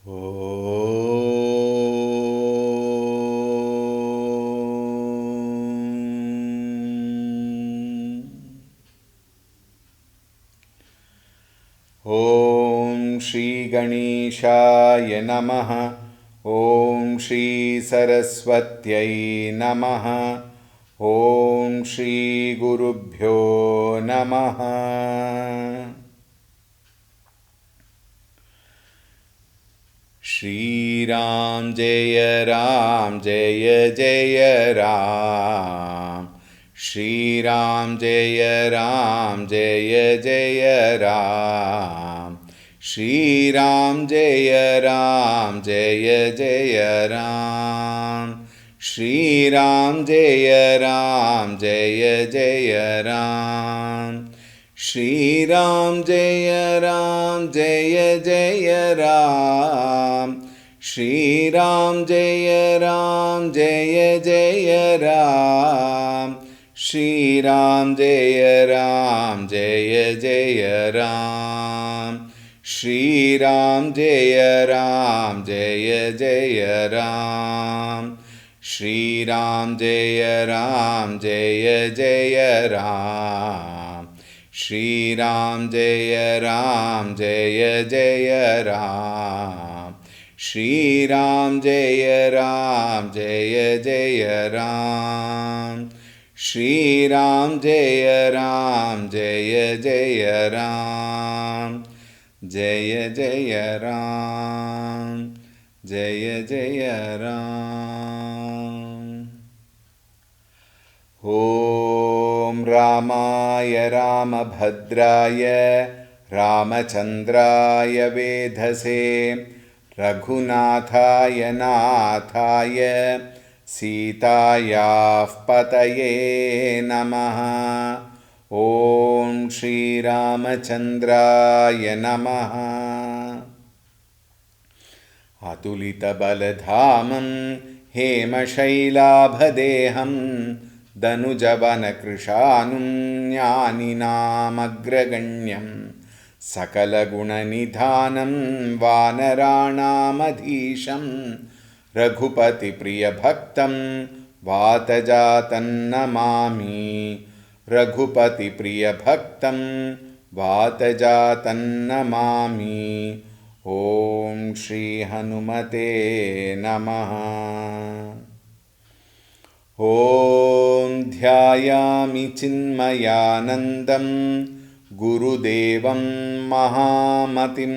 ॐ श्री गणेशाय नमः। ॐ श्री सरस्वत्यै नमः। ॐ श्री गुरुभ्यो नमः। श्रीराम जय राम जय जय राम। श्रीराम जय राम जय जय राम। श्रीराम जय राम जय जय राम। श्रीराम जय राम जय जय राम। श्रीराम जय राम जय जय राम। श्रीराम जय राम जय जय राम। श्रीराम जय राम जय जय राम। श्रीराम जय राम जय जय राम। श्रीराम जय राम जय जय राम। श्रीराम जय राम जय जय राम। श्रीराम जय राम जय जय राम। श्रीराम जय राम जय जय राम। जय जय राम जय जय राम। ॐ रामाय रामभद्राय रामचन्द्राय वेधसे रघुनाथाय नाथाय सीतायाः पतये नमः। ॐ श्रीरामचन्द्राय नमः। अतुलितबलधामं हेमशैलाभदेहं दनुजवनकृशानुं ज्ञानिनामग्रगण्यं सकलगुणनिधानं वानराणामधीशं रघुपतिप्रियभक्तं वातजातं नमामि। रघुपतिप्रियभक्तं वातजातं नमामि। ॐ श्रीहनुमते नमः। ॐ ध्यायामि चिन्मयानन्दं गुरुदेवं महामतिं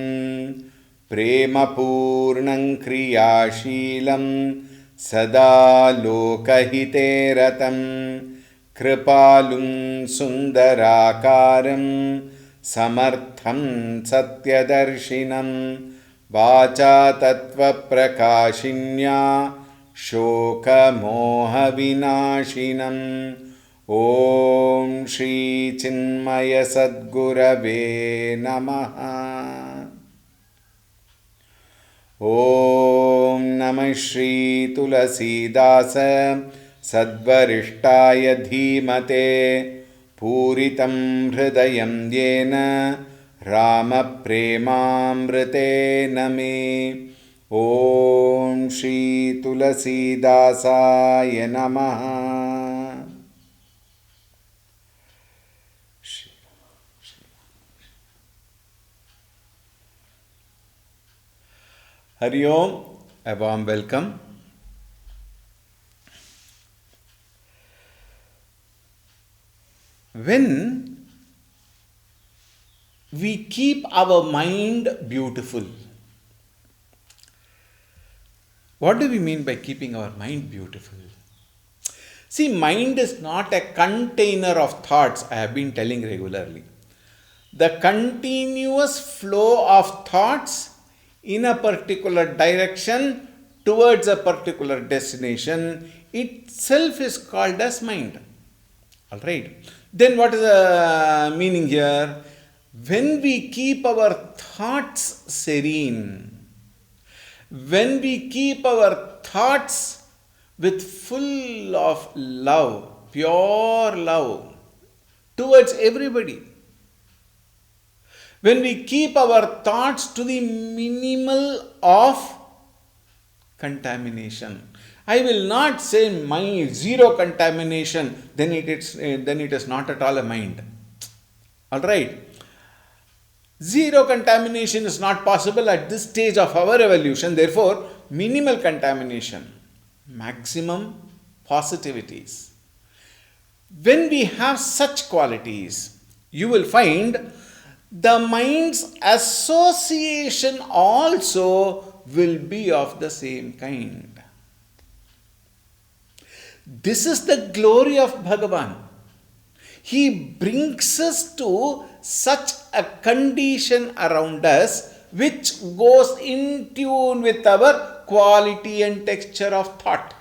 प्रेमपूर्णं क्रियाशीलं सदा लोकहिते रतं कृपालुं सुन्दराकारं समर्थं सत्यदर्शिनं वाचा तत्त्वप्रकाशिन्या शोकमोहविनाशिनं। ॐ श्रीचिन्मयसद्गुरवे नमः। ॐ नमः श्री तुलसीदास सद्वरिष्ठाय धीमते पूरितं हृदयं येन रामप्रेमामृतेन मे। ॐ श्री तुलसीदासाय नमः। Hari Om, a warm welcome. When we keep our mind beautiful, what do we mean by keeping our mind beautiful? See, mind is not a container of thoughts, I have been telling regularly. The continuous flow of thoughts in a particular direction towards a particular destination itself is called as mind. All right. Then what is the meaning here? When we keep our thoughts serene, when we keep our thoughts with full of love, pure love towards everybody, when we keep our thoughts to the minimal of contamination. I will not say mind zero contamination, then it is not at all a mind. All right. Zero contamination is not possible at this stage of our evolution. Therefore, minimal contamination, maximum positivities. When we have such qualities, you will find the mind's association also will be of the same kind. This is the glory of Bhagavan. He brings us to such a condition around us which goes in tune with our quality and texture of thought.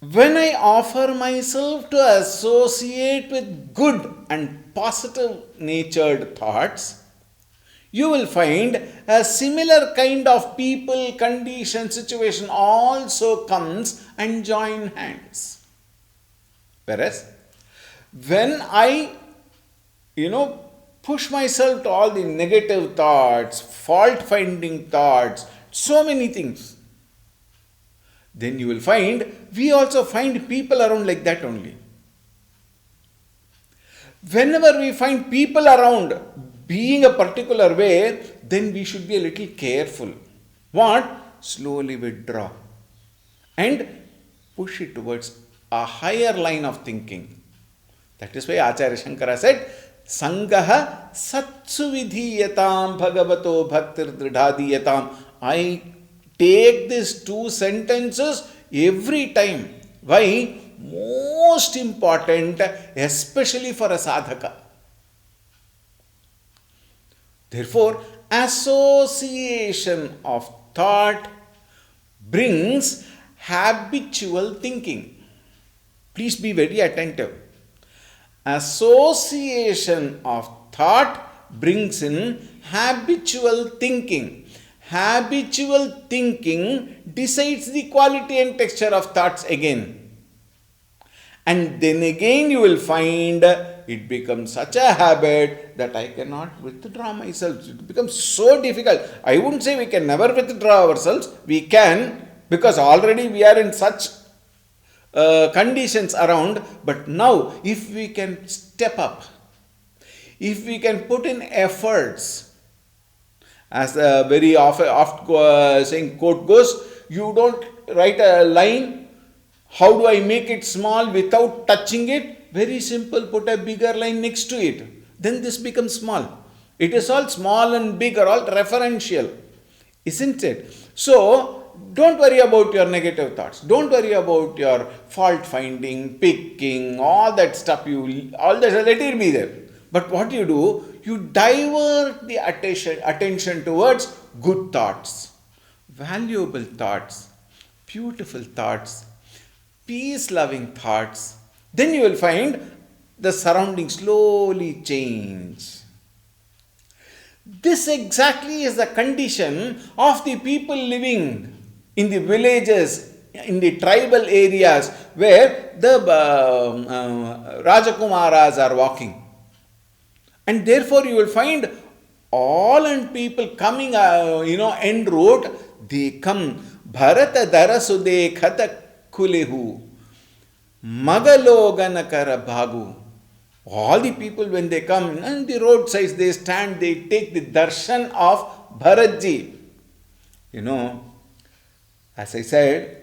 When I offer myself to associate with good and positive natured thoughts, you will find a similar kind of people, condition, situation also comes and join hands. Whereas, when I, push myself to all the negative thoughts, fault-finding thoughts, so many things, then you will find, we also find people around like that only. Whenever we find people around being a particular way, then we should be a little careful. What? Slowly withdraw and push it towards a higher line of thinking. That is why Acharya Shankara said, Sangaha satsu vidhiyatam bhagavato bhaktir dridhadiyatam. I take these two sentences every time. Why? Most important, especially for a sadhaka. Therefore, association of thought brings habitual thinking. Please be very attentive. Association of thought brings in habitual thinking. Habitual thinking decides the quality and texture of thoughts again. And then again you will find it becomes such a habit that I cannot withdraw myself. It becomes so difficult. I wouldn't say we can never withdraw ourselves. We can, because already we are in such conditions around. But now, if we can step up, if we can put in efforts, as a very oft saying quote goes, you don't write a line, how do I make it small without touching it? Very simple, put a bigger line next to it. Then this becomes small. It is all small and big are all referential, isn't it? So, don't worry about your negative thoughts. Don't worry about your fault finding, picking, all that stuff. All that, let it be there. But what you do, you divert the attention towards good thoughts, valuable thoughts, beautiful thoughts, peace-loving thoughts. Then you will find the surroundings slowly change. This exactly is the condition of the people living in the villages, in the tribal areas where the Rajakumaras are walking. And therefore you will find all and people coming, en route, they come. Bharata darasude khata kulehu. Magaloganakara bhagu. All the people when they come on the roadsides, they stand, they take the darshan of Bharatji. As I said,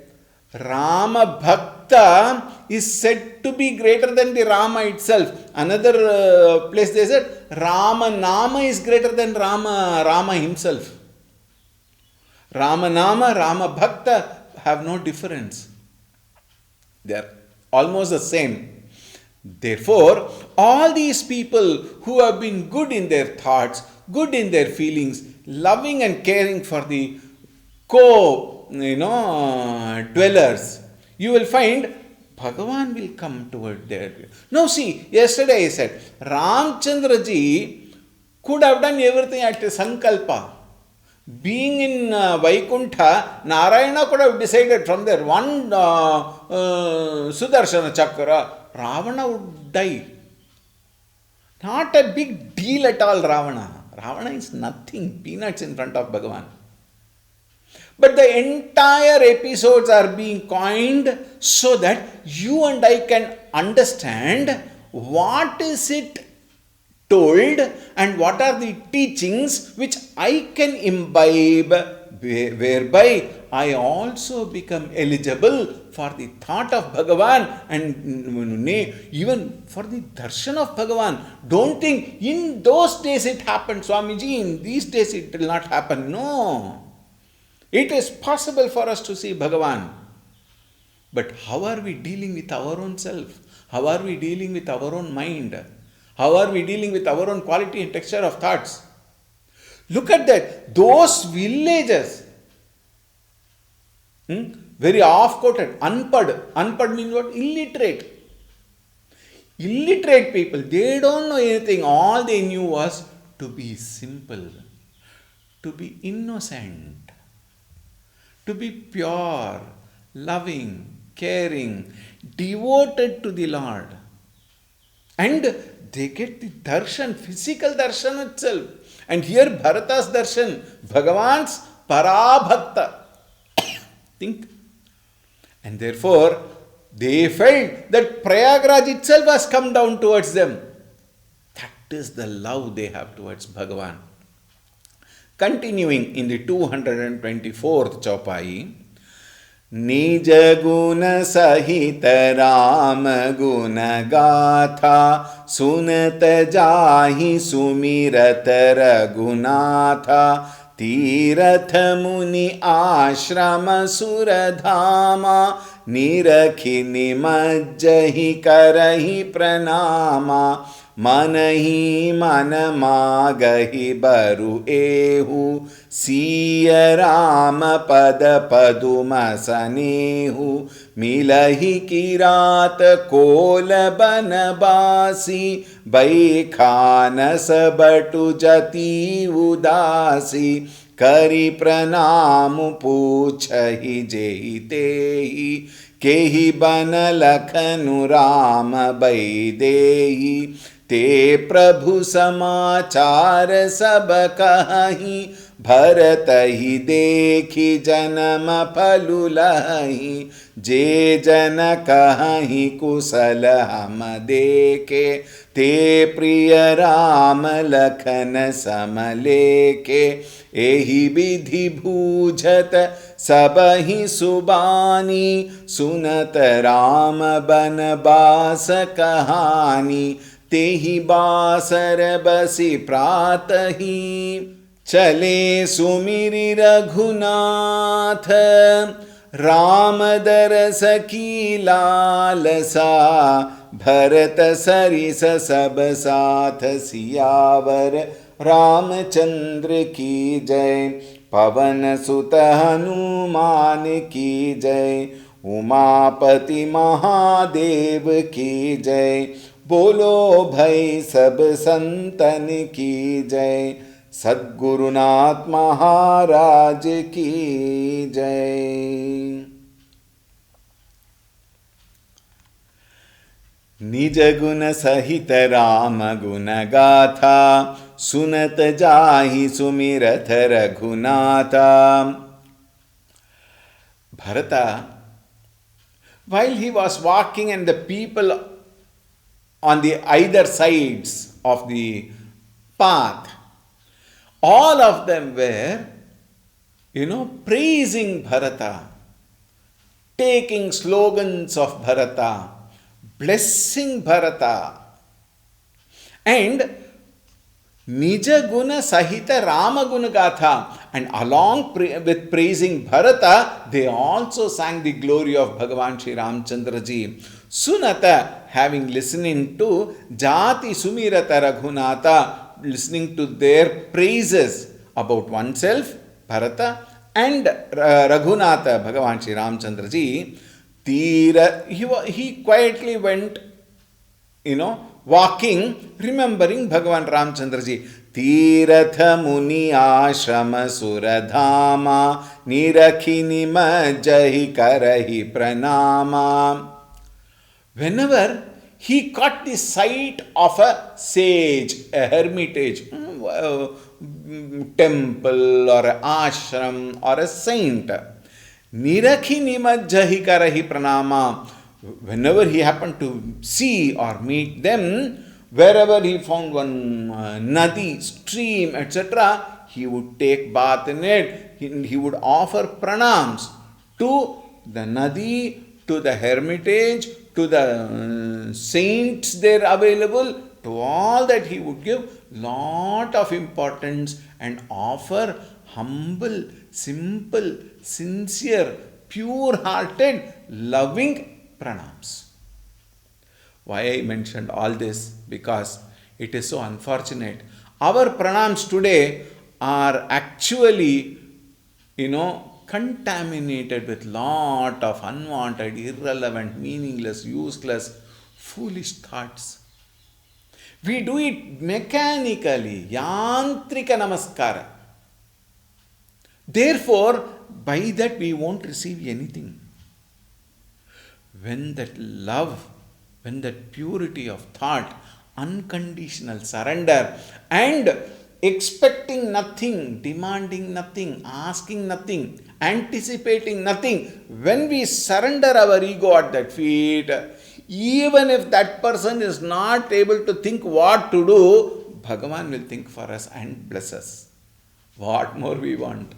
Rama Bhakta is said to be greater than the Rama itself. Another place they said, Rama Nama is greater than Rama himself. Rama Nama, Rama Bhakta have no difference. They are almost the same. Therefore, all these people who have been good in their thoughts, good in their feelings, loving and caring for the dwellers, you will find Bhagavan will come toward there. Now see, yesterday I said, Ramchandra ji could have done everything at Sankalpa. Being in Vaikuntha, Narayana could have decided from there, one Sudarshana Chakra, Ravana would die. Not a big deal at all, Ravana. Ravana is nothing, peanuts in front of Bhagavan. But the entire episodes are being coined so that you and I can understand what is it told and what are the teachings which I can imbibe, whereby I also become eligible for the thought of Bhagavan and even for the darshan of Bhagavan. Don't think in those days it happened, Swamiji, in these days it will not happen. No. It is possible for us to see Bhagavan. But how are we dealing with our own self? How are we dealing with our own mind? How are we dealing with our own quality and texture of thoughts? Look at that. Those villages, very off-quoted, unpad. Unpad means what? Illiterate. Illiterate people. They don't know anything. All they knew was to be simple, to be innocent, to be pure, loving, caring, devoted to the Lord. And they get the darshan, physical darshan itself. And here Bharata's darshan, Bhagavan's parabhakta. Think. And therefore, they felt that Prayagraj itself has come down towards them. That is the love they have towards Bhagavan. Continuing in the 224th Chaupai, निज गुण सहित राम गुण गाथा सुनत जाहि सुमिरत रघुनाथा तीरथ मुनि आश्रम सुरधामा निरखि निमज्जहि करहि प्रणामा मन ही मन मागहि बरु एहु सीय राम पद पदुम सनेहु मिलहि किरात कोल बनबासी बैखानस बटु जति उदासी करि प्रणाम पूछहि जेहि तेहि केहि बन लखनु राम बैदेहि ते प्रभु समाचार सब कहि भरत ही देखि जन्म फलु लहि जे जन कहि कुशल हम देखे ते प्रिय राम लखन समलेके एहि विधि बूझत सबहि सुबानी सुनत राम बनबास कहानी तेहि बासर बसी प्रातहि चले सुमिरि रघुनाथ राम दरस की लालसा भरत सरिस सब साथ सियावर रामचंद्र की जय पवन सुत हनुमान की जय उमापति महादेव की जय बोलो भाई सब संतन की जय सद्गुरुनाथ महाराज की जय। निज गुण सहित राम गुण गाथा सुनत जाहि सुमिरथ Raghunatha. Bharata, while he was walking and the people on the either sides of the path, all of them were, praising Bharata, taking slogans of Bharata, blessing Bharata, and Nija Guna Sahita Rama Guna Gatha. And along with praising Bharata, they also sang the glory of Bhagavan Shri Ramchandra ji. Sunata, having listening to Jati Sumirata Raghunatha, listening to their praises about oneself, Bharata, and Raghunatha, Bhagavan Shri Ramchandra ji, he quietly went, walking, remembering Bhagavan Ramchandra ji. Tiratha muni ashrama suradhama nirakhi nimajjahi karahi pranama. Whenever he caught the sight of a sage, a hermitage, temple or an ashram or a saint. Nirakhi nimajjahi karahi pranama. Whenever he happened to see or meet them, wherever he found one nadi, stream, etc., he would take bath in it. He would offer pranams to the nadi, to the hermitage, to the saints there available, to all that he would give lot of importance and offer humble, simple, sincere, pure-hearted, loving pranams. Why I mentioned all this? Because it is so unfortunate. Our pranams today are actually, contaminated with lot of unwanted, irrelevant, meaningless, useless, foolish thoughts. We do it mechanically, yantrika namaskara. Therefore, by that we won't receive anything. When that love, when that purity of thought, unconditional surrender, and expecting nothing, demanding nothing, asking nothing, anticipating nothing, when we surrender our ego at that feet, even if that person is not able to think what to do, Bhagavan will think for us and bless us. What more we want?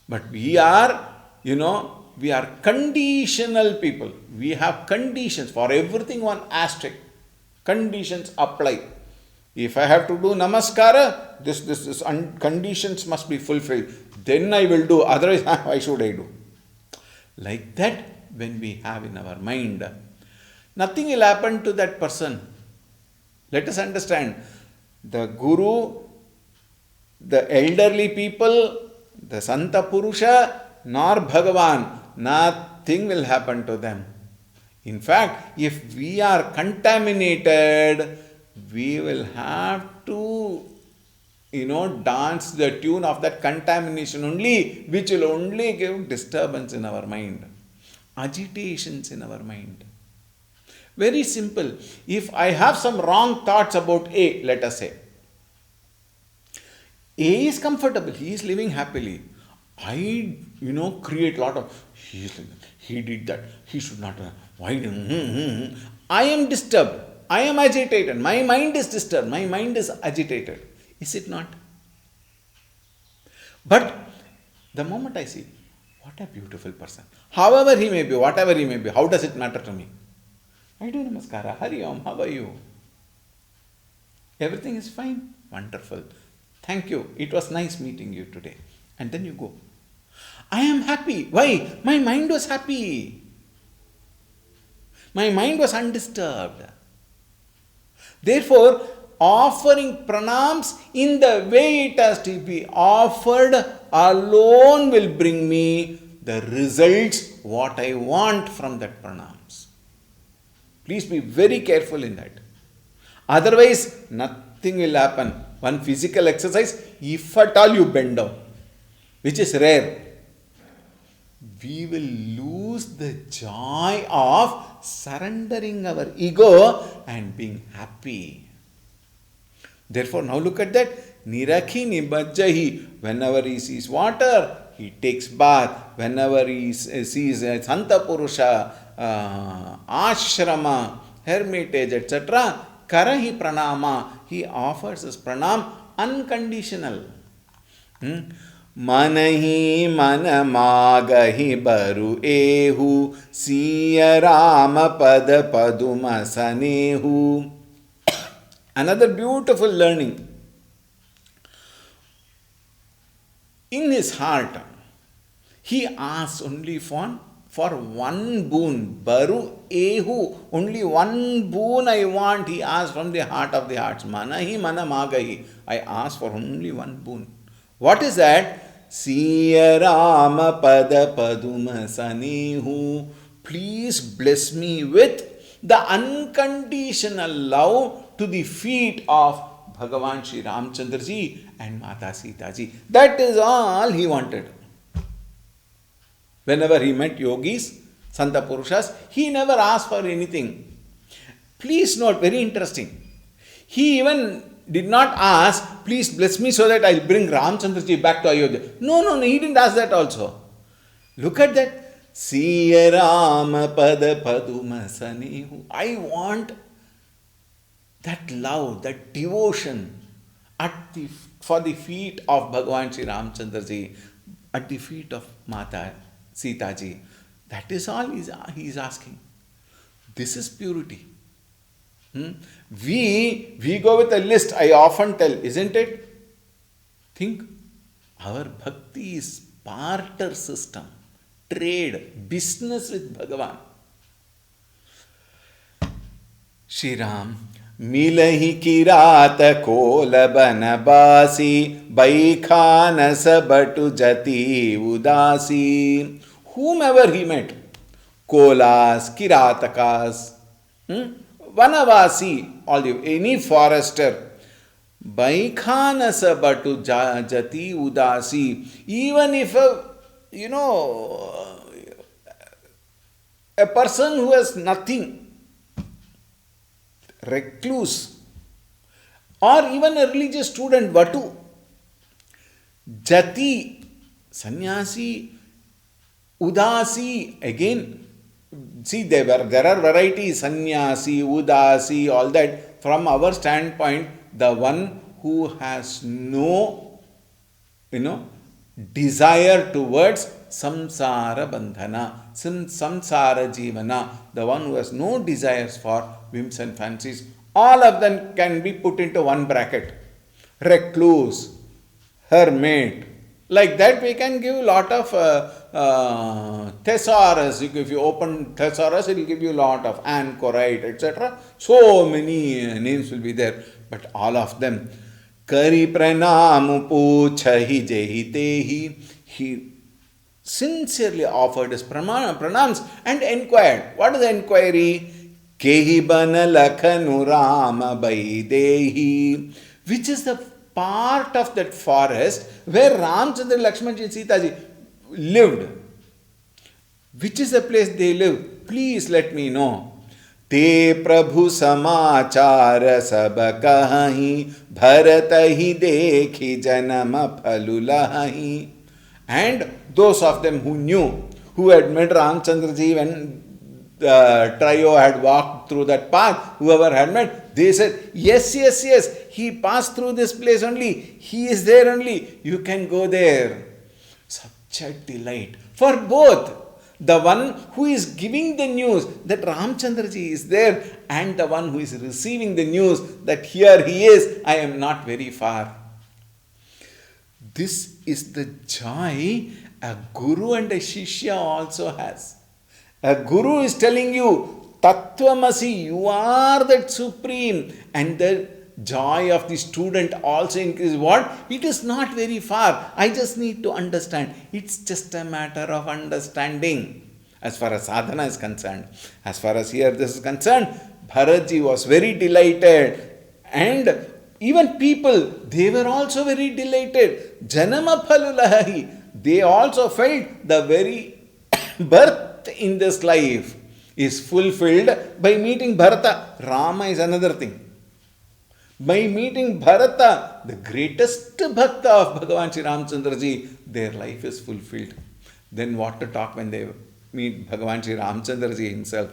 But we are, we are conditional people. We have conditions. For everything, one asterisk. Conditions apply. If I have to do namaskara, this conditions must be fulfilled. Then I will do. Otherwise, why should I do? Like that, when we have in our mind, nothing will happen to that person. Let us understand. The Guru, the elderly people, the Santa Purusha, nor Bhagavan, nothing will happen to them. In fact, if we are contaminated, we will have to, dance the tune of that contamination only, which will only give disturbance in our mind, agitations in our mind. Very simple. If I have some wrong thoughts about A, let us say, A is comfortable, he is living happily. I, create a lot of, he did that, he should not, why? I am disturbed, I am agitated, my mind is disturbed, my mind is agitated. Is it not? But the moment I see, what a beautiful person, however he may be, whatever he may be, how does it matter to me? I do namaskara, Hari Om, how are you? Everything is fine, wonderful. Thank you, it was nice meeting you today. And then you go. I am happy. Why? My mind was happy. My mind was undisturbed. Therefore, offering pranams in the way it has to be offered alone will bring me the results what I want from that pranams. Please be very careful in that. Otherwise, nothing will happen. One physical exercise, if at all you bend down, which is rare, we will lose the joy of surrendering our ego and being happy. Therefore, now look at that. Nirakhi nibajjahi. Whenever he sees water, he takes bath. Whenever he sees Santa Purusha, ashrama, hermitage, etc., karahi pranama. He offers his pranam unconditional. मनहि मन मागहि बरु एहु सिय राम पद पदुम सनेहु. Another beautiful learning. In his heart, he asks only for one boon. Baru ehu, only one boon I want. He asks from the heart of the hearts. Manahi mana magahi. I ask for only one boon. What is that? Siya Rama Pada Paduma Sanehu. Please bless me with the unconditional love to the feet of Bhagavan Shri Ramchandra ji and Mata Sita ji. That is all he wanted. Whenever he met yogis, Santa Purushas, he never asked for anything. Please note, very interesting. He even did not ask, please bless me so that I'll bring Ramchandraji back to Ayodhya. No, no, no, he didn't ask that also. Look at that. Siya Rama Pada Paduma Sanehu. I want that love, that devotion for the feet of Bhagavan Sri Ramchandraji, at the feet of Mata Sita ji. That is all he is asking. This is purity. We go with a list, I often tell, isn't it? Think, our bhakti is barter system, trade, business with Bhagavan. Shri Ram, मिलहि किरात कोल बन बासी बैखानस बटु जति उदासी. Whomever he met, Kolas, Kiratakas, Vanavasi, any forester, Baikhanasa Batu Jati Udasi, even if a person who has nothing, recluse, or even a religious student, Vatu, Jati, Sannyasi, Udasi, again, see there are varieties, Sannyasi, Udasi, all that. From our standpoint, the one who has no, desire towards samsara bandhana, samsara jivana, the one who has no desires for whims and fancies, all of them can be put into one bracket. Recluse, hermit, like that we can give a lot of thesaurus. If you open thesaurus, it will give you a lot of anchorite, etc. So many names will be there, but all of them. Kari pranam puchahi jehitehi. He sincerely offered his pranams and inquired. What is the inquiry? Kehi bana lakhanu rama baidehi. Which is the part of that forest where Ramchandra, Lakshmanji and Sita ji lived. Which is the place they live? Please let me know. Te Prabhu Samachara Sab Kahi Bharatahi Dekhi Janama Phalulahi. And those of them who knew, who had met Ramchandraji when the trio had walked through that path, whoever had met, they said, yes, he passed through this place only, he is there only, you can go there. Such a delight for both. The one who is giving the news that Ramchandraji is there and the one who is receiving the news that here he is, I am not very far. This is the joy a guru and a shishya also has. A guru is telling you, Tattvamasi, you are that supreme, and the joy of the student also increases. What? It is not very far. I just need to understand. It's just a matter of understanding. As far as sadhana is concerned, as far as here this is concerned, Bharatji was very delighted, and even people, they were also very delighted. Janama phalulahi, they also felt the very birth in this life is fulfilled by meeting Bharata. Rama is another thing. By meeting Bharata, the greatest bhakta of Bhagavan Sri Ramchandraji, their life is fulfilled. Then what to talk when they meet Bhagavan Sri Ramchandraji himself.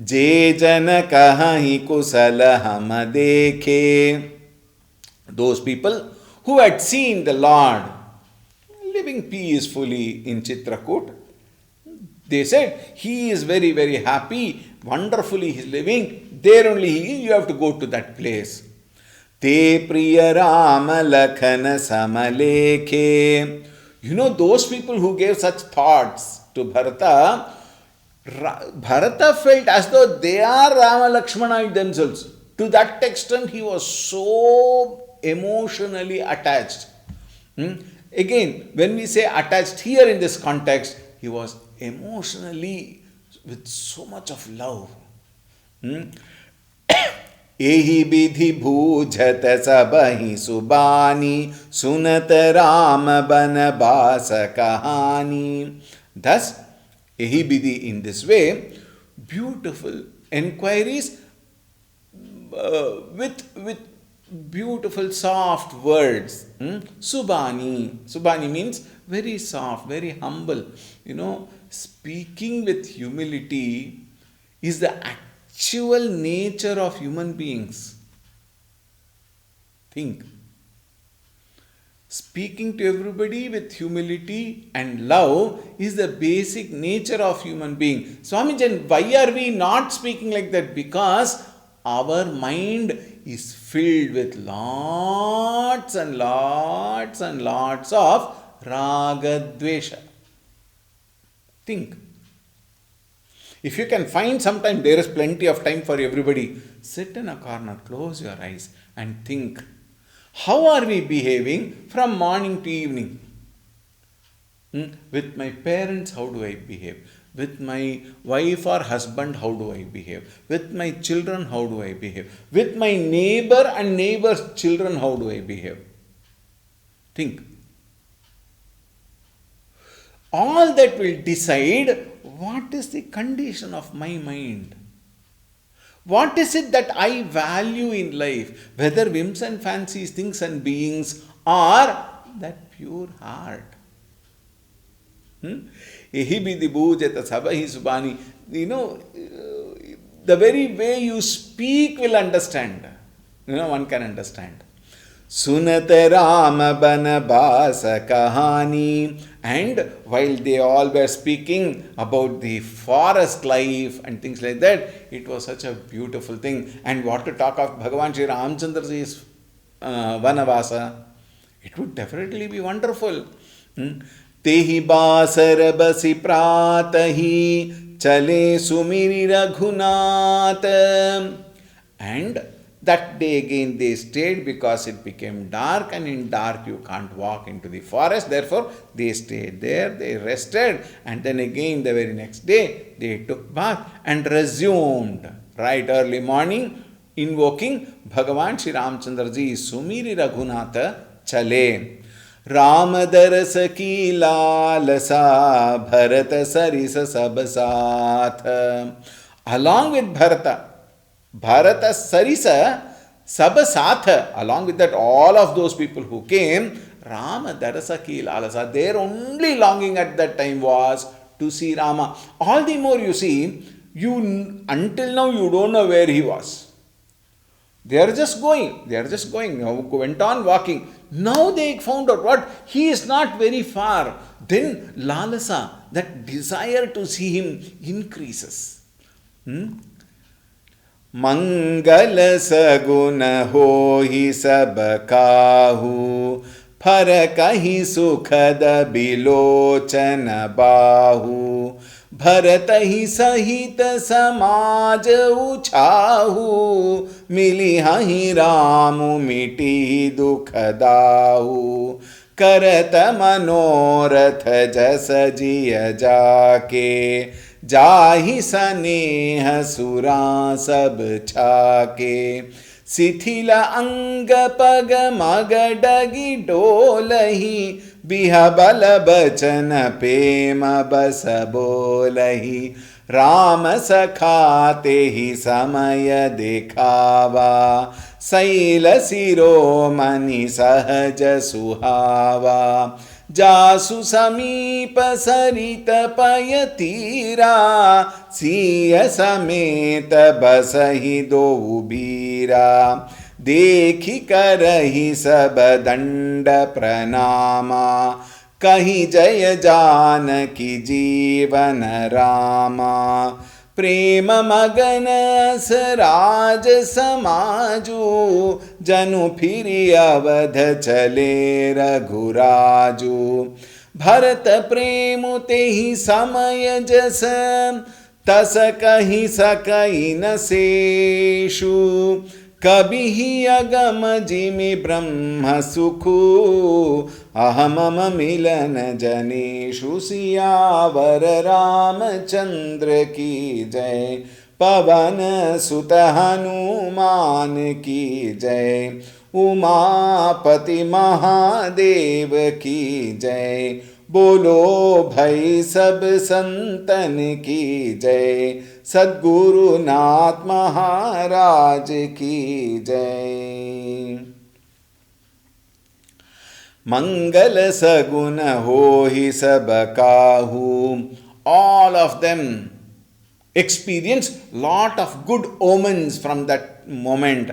Je jana kahahi kusala ham dekhe. Those people who had seen the Lord living peacefully in Chitrakoot, they said, he is very, very happy, wonderfully he is living, there only you have to go to that place. Te priya Rama lakhana samalekhe. Those people who gave such thoughts to Bharata, Bharata felt as though they are Rama Lakshmana themselves. To that extent, he was so emotionally attached. Again, when we say attached here in this context, he was emotionally with so much of love. Ehi bidhi bhujat sabahi subani sunat Rama banabasa kahani. Thus, ehi bidhi, in this way, beautiful enquiries with beautiful soft words. Subani. Subani means very soft, very humble. Speaking with humility is the actual nature of human beings. Think. Speaking to everybody with humility and love is the basic nature of human being. Swamijan, why are we not speaking like that? Because our mind is filled with lots and lots and lots of raga dvesha. Think. If you can find some time, there is plenty of time for everybody. Sit in a corner, close your eyes and think. How are we behaving from morning to evening? With my parents, how do I behave? With my wife or husband, how do I behave? With my children, how do I behave? With my neighbor and neighbor's children, how do I behave? Think. All that will decide what is the condition of my mind. What is it that I value in life? Whether whims and fancies, things and beings, or that pure heart. Ehi bidi bhujata sabahi subani. The very way you speak will understand. One can understand. Sunat Rama Banabasa Kahani. And while they all were speaking about the forest life and things like that, it was such a beautiful thing. And what to talk of Bhagavan Sri Ramchandraji's Vanavasa? It would definitely be wonderful. Tehi basar basi pratahi chale sumiri raghunath. And that day again they stayed because it became dark, and in dark you can't walk into the forest. Therefore they stayed there, they rested, and then again the very next day they took bath and resumed right early morning invoking Bhagavan Shri Ramchandraji Sumiri Raghunatha Chale. Ramadarasa ki lalasa Bharata sarisa sabasatha. Along with Bharata Sarisa Sabasatha, along with that, all of those people who came, Rama Darasa Ki Lalasa, their only longing at that time was to see Rama. All the more you see, until now you don't know where he was. They are just going, went on walking. Now they found out what? He is not very far. Then Lalasa, that desire to see him increases. मंगल सगुन होहि सब काहू फरक ही सुखद बिलोचन बाहू भरत ही सहित समाज उछाहू मिली हहि राम मिटी दुख दाहू करत मनोरथ जस जिय जाके जाहि सनेह सुरा सब छाके शिथिल अंग पग मग डगी डोलही बिह बल बचन प्रेम बस बोलही राम सखाते ही समय दिखावा शैल शिरोमणि सहज सुहावा जासु समीप सरित पय तीरा सिय समेत बसहि दो बीरा देखि करहि सब दंड प्रणामा कहि जय जानकी जीवन रामा प्रेम मगन सराज समाजू जनु फिरि अवध चले रघुराजू भरत प्रेम तेहि समय जस तस कहि सकई न शेषु कबिहि अगम जिमि ब्रह्म सुखु अहमम मिलन जनेषु सियावर रामचंद्र की जय पवन सुत हनुमान की जय उमापति महादेव की जय बोलो भाई सब संतन की जय Sadguru Nath Maharaj ki jai. Mangala Saguna Hohi Sabakahu. All of them experience lot of good omens from that moment.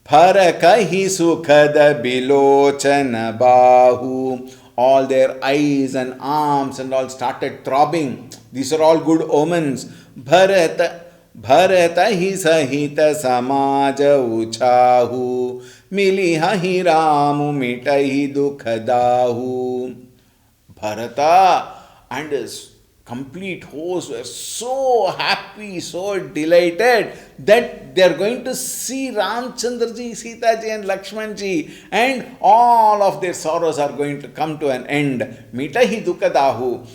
Parakahi Sukhada Bilochana Bahu. All their eyes and arms and all started throbbing. These are all good omens. Bharata hi sahita samaja uchahu. Miliha hi ramu mitahi dukhadahu. Bharata and his complete host were so happy, so delighted that they are going to see Ramchandraji, Sitaji and Lakshmanji, and all of their sorrows are going to come to an end. Mitahi dukadahu.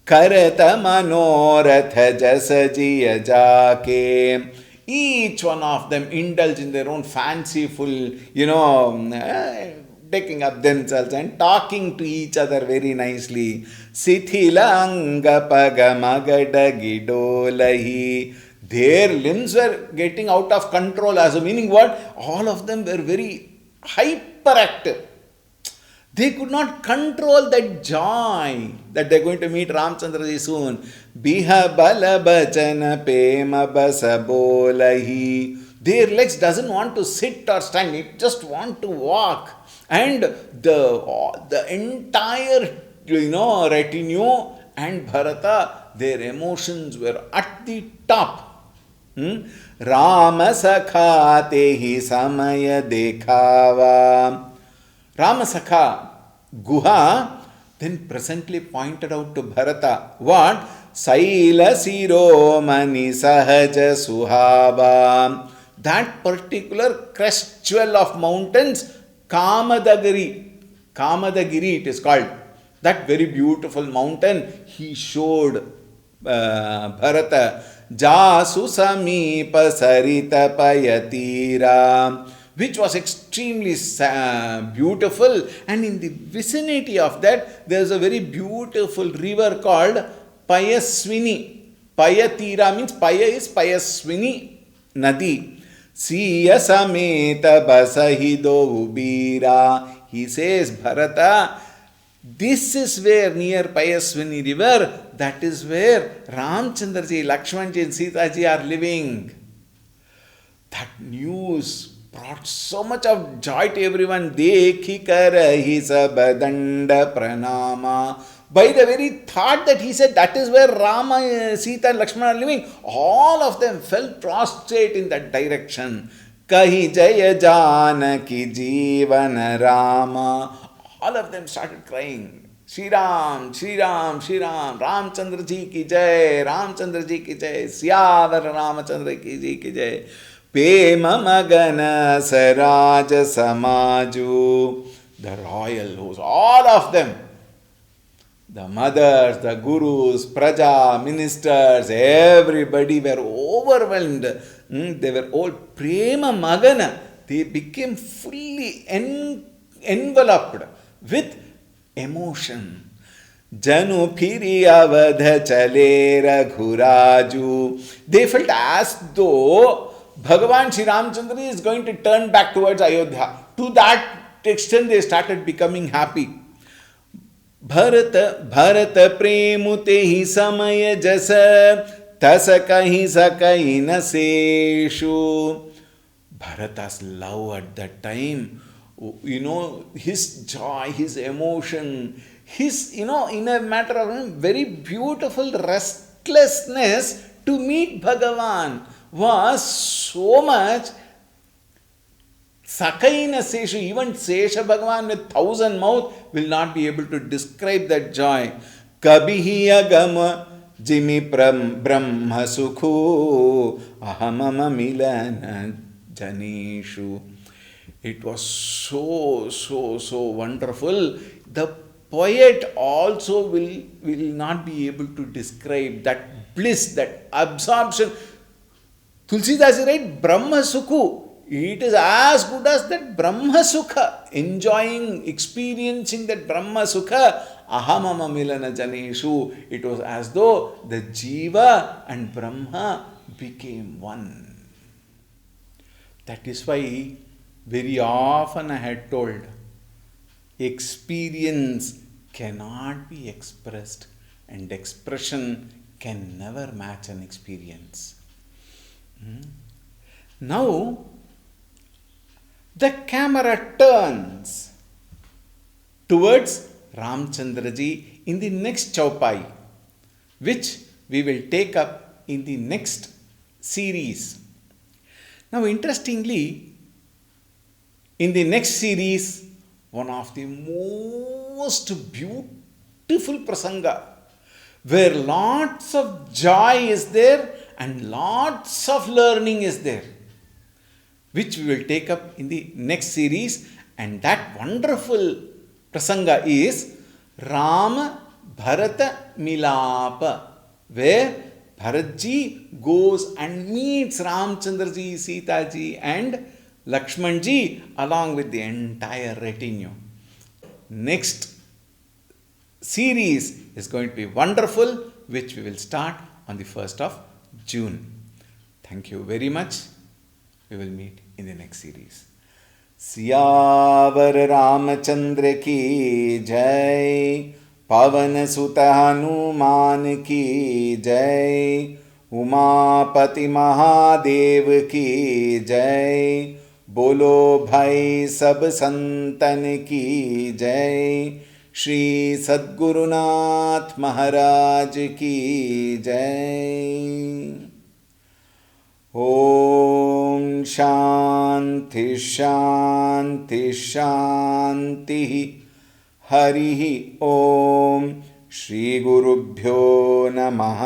Karata manoratha jasajiya jake. Each one of them indulge in their own fanciful, taking up themselves and talking to each other very nicely. Sithilanga pagamagada. Their limbs were getting out of control. As a meaning what? All of them were very hyperactive. They could not control that joy that they are going to meet Ramchandraji soon. Biha bala bachana pema basa bolahi. Their legs doesn't want to sit or stand. It just want to walk. And the entire retinue and Bharata, their emotions were at the top. Rama sakha tehi samaya dekhava. Ramasakha Guha then presently pointed out to Bharata what? Saila Siromani Sahaja Suhava. That particular crestwell of mountains, Kamadagiri it is called. That very beautiful mountain he showed Bharata. Jasu Samipa Sarita Payatira, which was extremely beautiful, and in the vicinity of that there is a very beautiful river called Payaswini. Payatira means Paya is Payaswini Nadi. Siya Sameta Basahido Ubira. He says, Bharata, this is where near Payaswini river, that is where Ramchandraji, Lakshmanji and Sitaji are living. That news brought so much of joy to everyone. Dekhi karahi sabadanda pranama. By the very thought that he said that is where Rama, Sita and Lakshmana are living, all of them fell prostrate in that direction. Kahi jaya janaki jivana Rama. All of them started crying. Shri Ram, Shri Ram, Shri Ram, Ramchandra ji ki jai, Ramchandra ji ki jai, Syavar Ramachandra ji ki jai. Pema Magana Saraja Samaju. The royal host, all of them, the mothers, the gurus, praja, ministers, everybody were overwhelmed. They were all prema magana. They became fully enveloped with emotion. Janu phiri avadha chale raghuraju. They felt as though Bhagavan Sri Ramchandra is going to turn back towards Ayodhya. To that extent they started becoming happy. Bharata premute hi samaya jasa tasakahi sakai naseshu. Bharata's love at that time, his joy, his emotion, his, in a matter of very beautiful restlessness to meet Bhagavan was so much. Sakaina Sesha, even Sesha Bhagavan with 1,000 mouths will not be able to describe that joy. Kabihi agama jimi brahma sukhu ahamama milana janishu. It was so wonderful. The poet also will not be able to describe that bliss, that absorption. Tulsi Das right, Brahma Sukhu. It is as good as that Brahma Sukha. Enjoying, experiencing that Brahma Sukha. Ahamama milana janeshu. It was as though the Jiva and Brahma became one. That is why very often I had told, experience cannot be expressed and expression can never match an experience. Now, the camera turns towards Ramchandraji in the next chaupai, which we will take up in the next series. Now, interestingly, in the next series, one of the most beautiful prasanga, where lots of joy is there and lots of learning is there, which we will take up in the next series. And that wonderful prasanga is Rama Bharata Milapa, where Bharatji goes and meets Ramchandraji, Sitaji and Lakshmanji along with the entire retinue. Next series is going to be wonderful, which we will start on the 1st of June. Thank you very much. We will meet in the next series. Siyavar Ramchandra की जय, पवन सुत हनुमान की जय, उमापति महादेव की जय, बोलो भाई सब संतन की जय, श्री सद्गुरुनाथ महाराज की जय। ओम शांति शांति शांति। हरि ओम। श्री गुरुभ्यो नमः।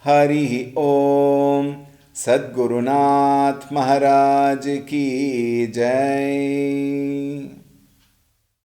हरि ओम। सद्गुरुनाथ महाराज की जय।